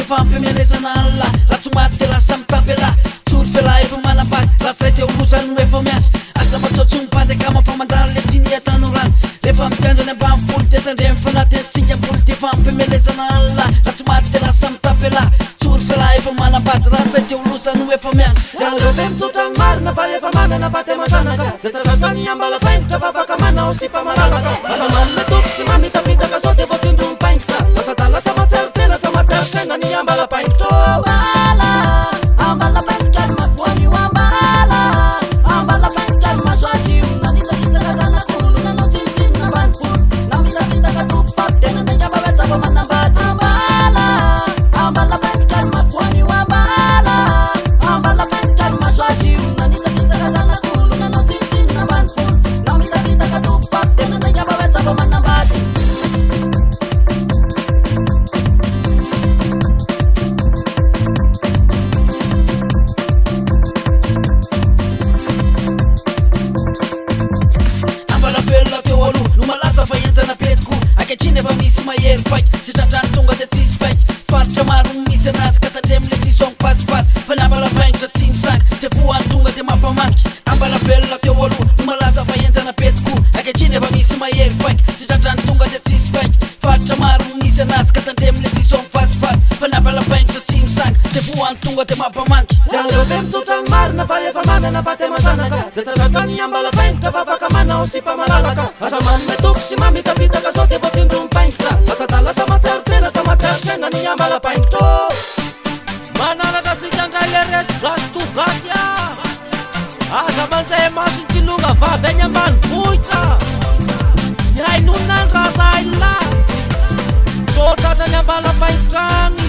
fampiamelezana alla raha tsy maty de lasa mitapela tsory fela efa manambady raha tsy ray teo losany no efa miasa asa mataotsy mipady ka mafamandary le tiany atano rano rehefa mitandrany ambamifolo de tandremy fanatiny singa ambolo de fampiamelezana alla raha tsy maty de lasa mitapela tsory fela efa manambady raha tsy ray teo losany no efa miasa Jalove mitsotra ny marina fa efa manana fatemasanaka Jataratany ambala faingotra fa afaka manao sy mpamalalaka Asa manome tompy sy mamitapitaka sao de vo tindro mipaingotra Asa tala tamatsary tena tamatsary saina ny ambala paingotra Ambala paingotra ny mafoany io ambala paingotra ny masoazy io Nanitazitaka zanakolo nanao tsinitsiny nabanipolo Namitapitaka tompy paty tena ndengava vetsava manambady Ambala paingotra ny mafoany io ambala paingotra ny masoazy io Nanitazitaka zanakolo nanao tsinitsiny nabanipolo Namitapitaka tompy paty tena ndengava vetsava manambady Akechine efa misy mahery faiky sy tratrany tonga de tsisy faiky faritra maro misy anazy ka tandremy le diso pasipasy fa ny ambala paingotra tsy misangy sy voany tonga de mampamanky ambala velona teo aloha no malaza fa enjana petiko akechine efa misy mahery faiky sy tratrany tonga de tsisy faiky faritra maro misy anazy ka tandremy le diso pasipasy fa ny ambala paingotra tsy misangy sy voany tonga de mampamanky Jalove mitsotra ny marina fa efa manana fatemasanaka Jataratany ambala paingotra fa afaka manao sy mpamalalaka Asa manome tompy sy mamitapitaka sao de vo tindro mipaingotra Asa tala tamatsary tena tamatsary saina ny ambala paingotra Manaratra tsika andray le resy gasy to gasy Aza manzay maso ny tilonga vavy any ambany vohitra Ny hainonina ny raha zahay la So tratrany ambala paingotra agny